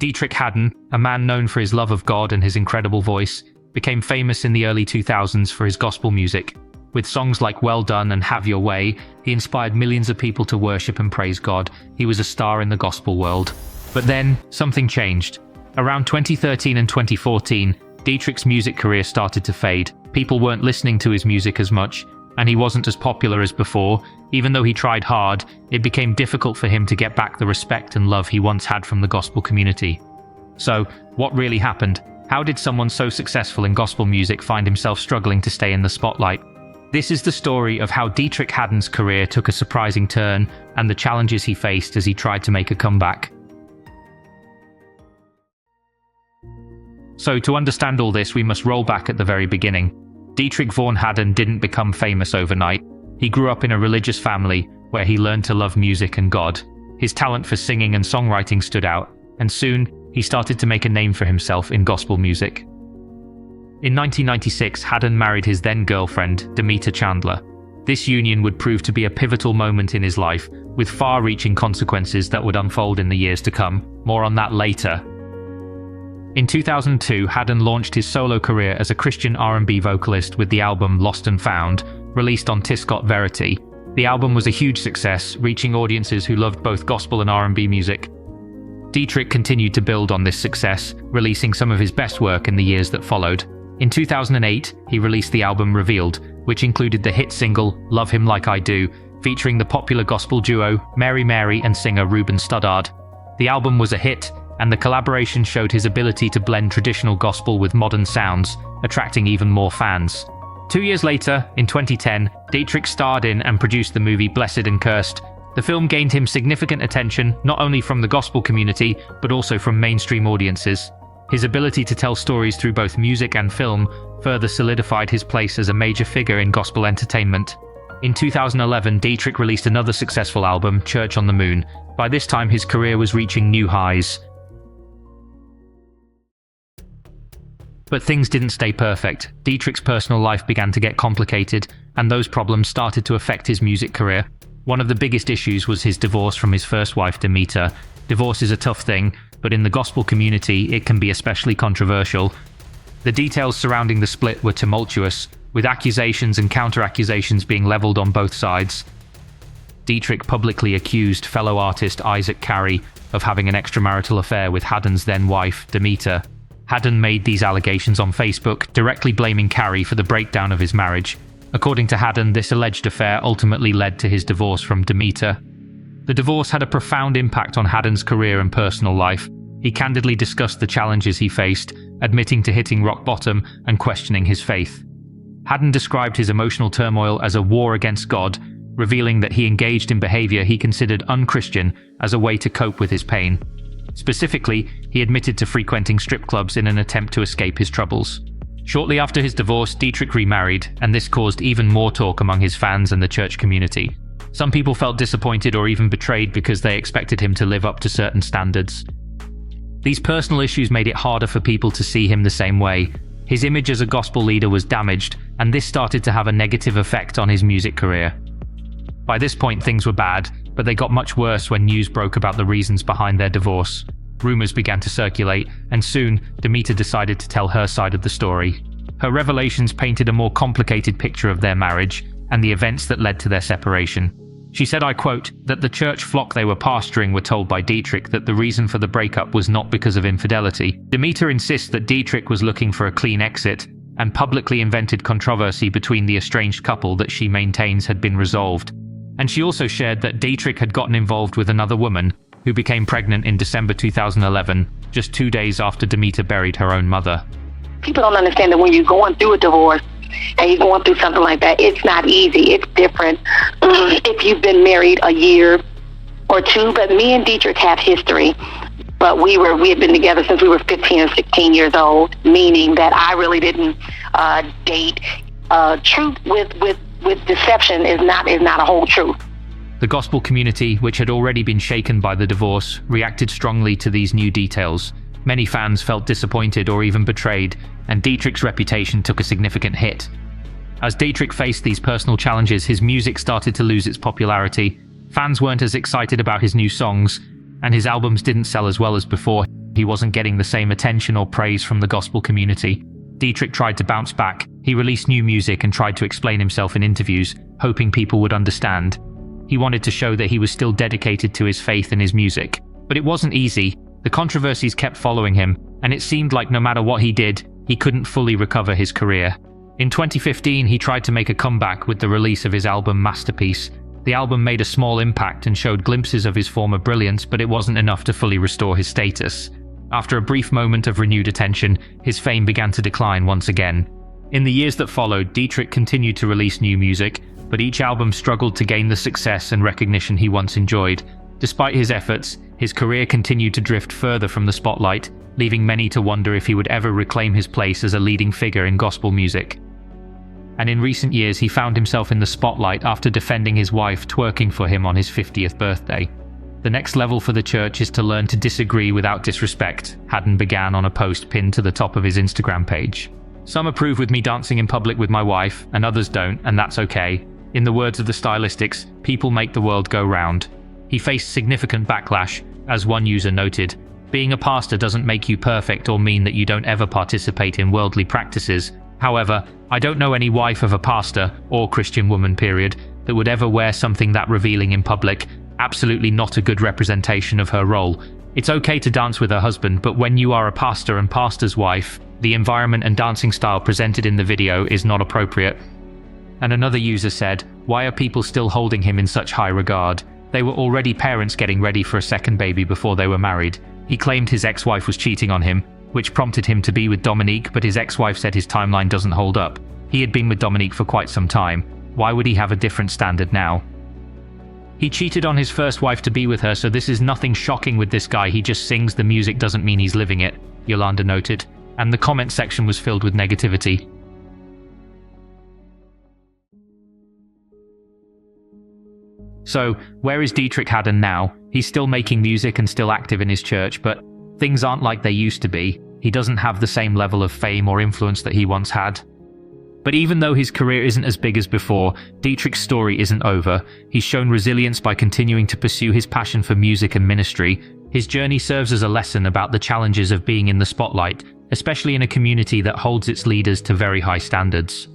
Deitrick Haddon, a man known for his love of God and his incredible voice, became famous in the early 2000s for his gospel music. With songs like Well Done and Have Your Way, he inspired millions of people to worship and praise God. He was a star in the gospel world. But then, something changed. Around 2013 and 2014, Deitrick's music career started to fade. People weren't listening to his music as much, and he wasn't as popular as before. Even though he tried hard, it became difficult for him to get back the respect and love he once had from the gospel community. So, what really happened? How did someone so successful in gospel music find himself struggling to stay in the spotlight? This is the story of how Deitrick Haddon's career took a surprising turn and the challenges he faced as he tried to make a comeback. So to understand all this, we must roll back at the very beginning. Deitrick Vaughn Haddon didn't become famous overnight. He grew up in a religious family where he learned to love music and God. His talent for singing and songwriting stood out, and soon he started to make a name for himself in gospel music. In 1996, Haddon married his then-girlfriend, Demeter Chandler. This union would prove to be a pivotal moment in his life, with far-reaching consequences that would unfold in the years to come. More on that later. In 2002, Haddon launched his solo career as a Christian R&B vocalist with the album Lost and Found, released on Tiscott Verity. The album was a huge success, reaching audiences who loved both gospel and R&B music. Deitrick continued to build on this success, releasing some of his best work in the years that followed. In 2008, he released the album Revealed, which included the hit single Love Him Like I Do, featuring the popular gospel duo Mary Mary and singer Ruben Studdard. The album was a hit, and the collaboration showed his ability to blend traditional gospel with modern sounds, attracting even more fans. 2 years later, in 2010, Deitrick starred in and produced the movie Blessed and Cursed. The film gained him significant attention, not only from the gospel community, but also from mainstream audiences. His ability to tell stories through both music and film further solidified his place as a major figure in gospel entertainment. In 2011, Deitrick released another successful album, Church on the Moon. By this time, his career was reaching new highs. But things didn't stay perfect. Deitrick's personal life began to get complicated, and those problems started to affect his music career. One of the biggest issues was his divorce from his first wife, Demeter. Divorce is a tough thing, but in the gospel community, it can be especially controversial. The details surrounding the split were tumultuous, with accusations and counter-accusations being leveled on both sides. Deitrick publicly accused fellow artist Isaac Carey of having an extramarital affair with Haddon's then-wife, Demeter. Haddon made these allegations on Facebook, directly blaming Carey for the breakdown of his marriage. According to Haddon, this alleged affair ultimately led to his divorce from Demeter. The divorce had a profound impact on Haddon's career and personal life. He candidly discussed the challenges he faced, admitting to hitting rock bottom and questioning his faith. Haddon described his emotional turmoil as a war against God, revealing that he engaged in behavior he considered unchristian as a way to cope with his pain. Specifically, he admitted to frequenting strip clubs in an attempt to escape his troubles. Shortly after his divorce, Deitrick remarried, and this caused even more talk among his fans and the church community. Some people felt disappointed or even betrayed because they expected him to live up to certain standards. These personal issues made it harder for people to see him the same way. His image as a gospel leader was damaged, and this started to have a negative effect on his music career. By this point, things were bad, but they got much worse when news broke about the reasons behind their divorce. Rumors began to circulate, and soon, Demeter decided to tell her side of the story. Her revelations painted a more complicated picture of their marriage and the events that led to their separation. She said, I quote, that the church flock they were pastoring were told by Deitrick that the reason for the breakup was not because of infidelity. Demeter insists that Deitrick was looking for a clean exit and publicly invented controversy between the estranged couple that she maintains had been resolved. And she also shared that Deitrick had gotten involved with another woman who became pregnant in December 2011, just 2 days after Demeter buried her own mother. People don't understand that when you're going through a divorce and you're going through something like that, it's not easy. It's different if you've been married a year or two. But me and Deitrick have history. But we had been together since we were 15 or 16 years old, meaning that I really didn't date. Truth with deception is not a whole truth. The gospel community, which had already been shaken by the divorce, reacted strongly to these new details. Many fans felt disappointed or even betrayed, and Deitrick's reputation took a significant hit. As Deitrick faced these personal challenges, his music started to lose its popularity. Fans weren't as excited about his new songs, and his albums didn't sell as well as before. he wasn't getting the same attention or praise from the gospel community. Deitrick tried to bounce back. He released new music and tried to explain himself in interviews, hoping people would understand. He wanted to show that he was still dedicated to his faith and his music. But it wasn't easy. The controversies kept following him, and it seemed like no matter what he did, he couldn't fully recover his career. In 2015, he tried to make a comeback with the release of his album Masterpiece. The album made a small impact and showed glimpses of his former brilliance, but it wasn't enough to fully restore his status. After a brief moment of renewed attention, his fame began to decline once again. In the years that followed, Deitrick continued to release new music, but each album struggled to gain the success and recognition he once enjoyed. Despite his efforts, his career continued to drift further from the spotlight, leaving many to wonder if he would ever reclaim his place as a leading figure in gospel music. And in recent years, he found himself in the spotlight after defending his wife twerking for him on his 50th birthday. The next level for the church is to learn to disagree without disrespect, Haddon began on a post pinned to the top of his Instagram page. Some approve with me dancing in public with my wife, and others don't, and that's okay. In the words of the Stylistics, people make the world go round. He faced significant backlash, as one user noted. Being a pastor doesn't make you perfect or mean that you don't ever participate in worldly practices. However, I don't know any wife of a pastor, or Christian woman period, that would ever wear something that revealing in public. Absolutely not a good representation of her role. It's okay to dance with her husband, but when you are a pastor and pastor's wife, the environment and dancing style presented in the video is not appropriate. And another user said, why are people still holding him in such high regard? They were already parents getting ready for a second baby before they were married. He claimed his ex-wife was cheating on him, which prompted him to be with Dominique, but his ex-wife said his timeline doesn't hold up. He had been with Dominique for quite some time. Why would he have a different standard now? He cheated on his first wife to be with her, so this is nothing shocking with this guy. He just sings the music doesn't mean he's living it, Yolanda noted, and the comment section was filled with negativity. So, where is Deitrick Haddon now? He's still making music and still active in his church, but things aren't like they used to be. He doesn't have the same level of fame or influence that he once had. But even though his career isn't as big as before, Deitrick's story isn't over. He's shown resilience by continuing to pursue his passion for music and ministry. His journey serves as a lesson about the challenges of being in the spotlight, especially in a community that holds its leaders to very high standards.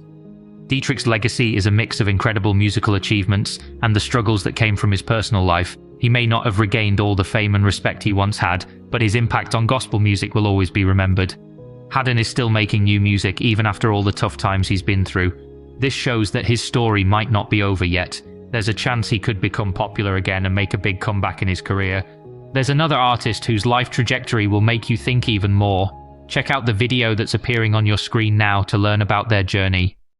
Deitrick's legacy is a mix of incredible musical achievements and the struggles that came from his personal life. He may not have regained all the fame and respect he once had, but his impact on gospel music will always be remembered. Haddon is still making new music even after all the tough times he's been through. This shows that his story might not be over yet. There's a chance he could become popular again and make a big comeback in his career. There's another artist whose life trajectory will make you think even more. Check out the video that's appearing on your screen now to learn about their journey.